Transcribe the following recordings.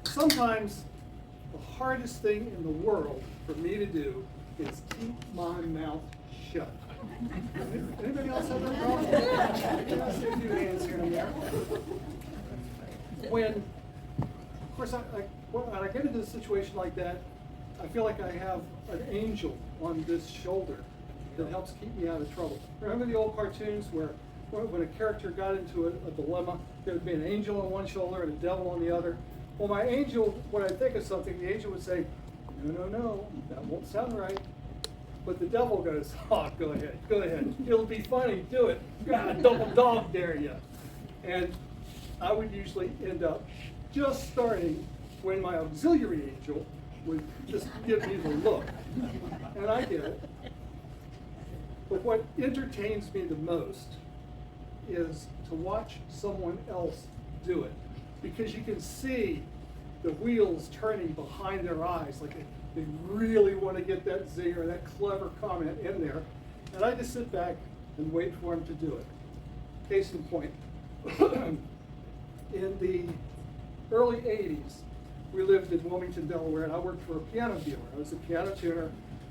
Sometimes the hardest thing in the world for me to do is keep my mouth shut. Anybody else have that problem? Yeah, I see a few hands here and there. When, of course, when I get into a situation like that, I feel like I have an angel on this shoulder that helps keep me out of trouble. Remember the old cartoons where when a character got into a dilemma, there would be an angel on one shoulder and a devil on the other? Well, my angel, when I think of something, the angel would say, no, that won't sound right. But the devil goes, oh, go ahead. It'll be funny, do it. God, double dog dare you. And I would usually end up just starting when my auxiliary angel would just give me the look. And I get it. But what entertains me the most is to watch someone else do it. Because you can see the wheels turning behind their eyes, like they really want to get that zinger, that clever comment in there. And I just sit back and wait for them to do it. Case in point, in the early 80s, we lived in Wilmington, Delaware, and I worked for a piano dealer. I was a piano tuner.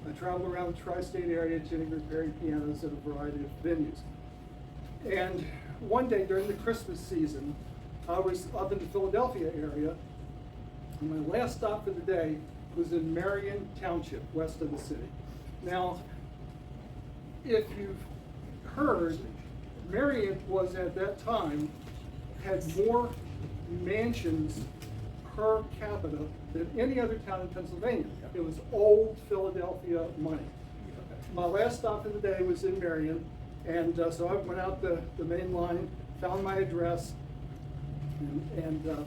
I traveled around the tri-state area tuning, repairing pianos at a variety of venues. And one day during the Christmas season, I was up in the Philadelphia area, and my last stop for the day was in Marion Township, west of the city. Now, if you've heard, Marion was at that time, had more mansions per capita than any other town in Pennsylvania. It was old Philadelphia money. My last stop of the day was in Marion, and so I went out the main line, found my address, and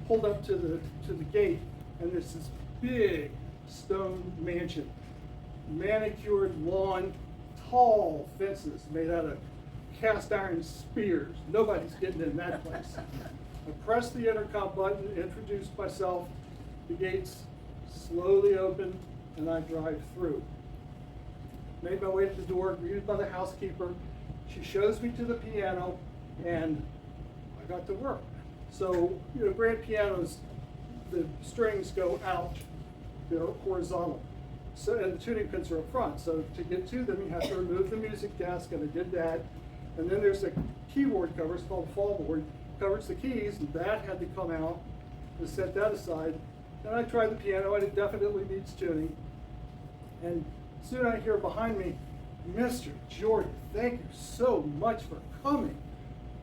pulled up to the gate, and there's this big stone mansion, manicured lawn, tall fences made out of cast iron spears. Nobody's getting in that place. I pressed the intercom button, introduced myself, the gates slowly open, and I drive through. Made my way to the door, greeted by the housekeeper. She shows me to the piano, and I got to work. So, grand pianos, the strings go out, they're horizontal. So, and the tuning pins are up front. So to get to them, you have to remove the music desk, and I did that. And then there's a keyboard cover, it's called a fall board, covers the keys, and that had to come out to set that aside. Then I tried the piano, and it definitely needs tuning. And soon I hear behind me, Mr. Jordan, thank you so much for coming.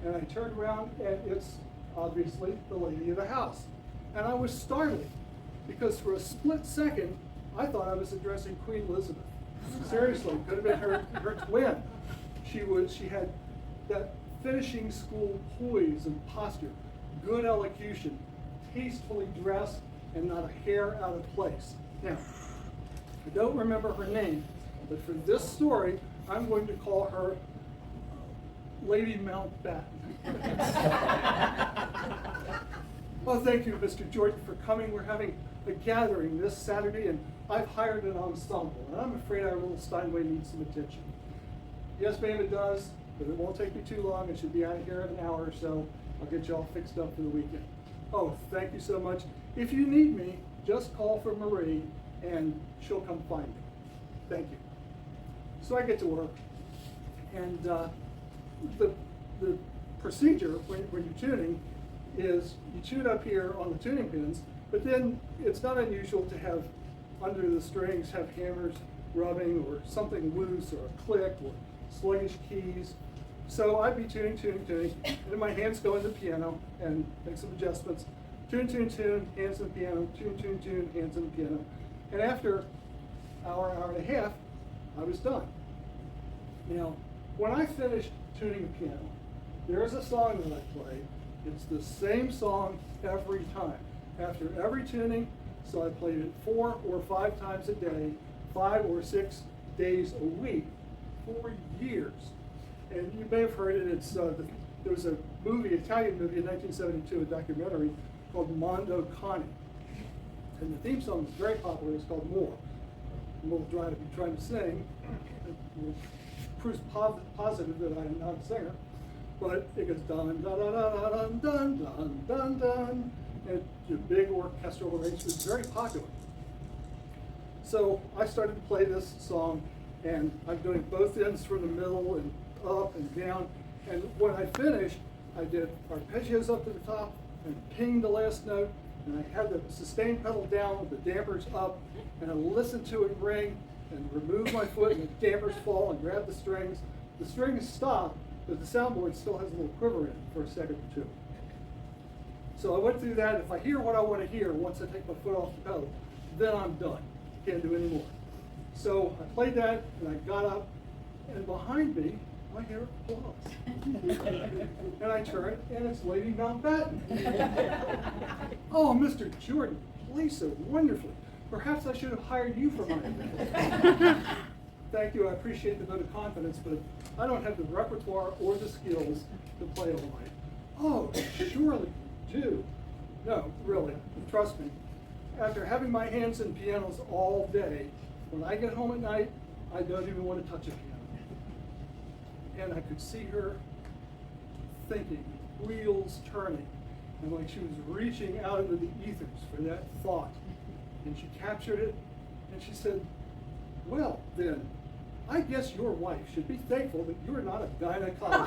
And I turned around, and it's obviously the lady of the house. And I was startled, because for a split second, I thought I was addressing Queen Elizabeth. Seriously, could have been her twin. She had that finishing school poise and posture, good elocution, tastefully dressed, and not a hair out of place. Now, I don't remember her name, but for this story, I'm going to call her Lady Mountbatten. Well, thank you, Mr. Jordan, for coming. We're having a gathering this Saturday, and I've hired an ensemble, and I'm afraid our little Steinway needs some attention. Yes, ma'am, it does, but it won't take me too long. It should be out of here in an hour or so. I'll get you all fixed up for the weekend. Oh, thank you so much. If you need me, just call for Marie, and she'll come find me. Thank you. So I get to work, and the procedure when you're tuning is you tune up here on the tuning pins, but then it's not unusual to have under the strings have hammers rubbing or something loose or a click or sluggish keys. So I'd be tuning, and then my hands go in the piano and make some adjustments. Tune, hands in the piano, tune, hands in the piano. And after hour and a half, I was done. Now, when I finished tuning the piano, there's a song that I play. It's the same song every time. After every tuning, so I played it 4 or 5 times a day, 5 or 6 days a week, for years. And you may have heard it, there was a movie, Italian movie in 1972, a documentary called Mondo Cane. And the theme song was very popular, it's called More. I'm a little dry to be trying to sing. It proves positive that I am not a singer. but it goes dun dun dun dun dun dun dun dun, and it's a big orchestral arrangement. It's very popular. So I started to play this song, and I'm doing both ends from the middle and up and down. And when I finished, I did arpeggios up to the top and pinged the last note, and I had the sustain pedal down with the dampers up, and I listened to it ring and remove my foot and the dampers fall and grab the strings. The strings stop, but the soundboard still has a little quiver in it for a second or two. So I went through that. If I hear what I want to hear once I take my foot off the pedal, then I'm done. Can't do any more. So I played that, and I got up, and behind me, I hear applause. And I turn, and it's Lady Mountbatten. Oh, Mr. Jordan, play so wonderfully. Perhaps I should have hired you for my event. Thank you, I appreciate the vote of confidence, but I don't have the repertoire or the skills to play all night. Oh, surely you do. No, really, trust me. After having my hands in pianos all day, when I get home at night, I don't even want to touch a piano. And I could see her thinking, wheels turning, and like she was reaching out into the ethers for that thought. And she captured it, and she said, well, then, I guess your wife should be thankful that you're not a gynecologist.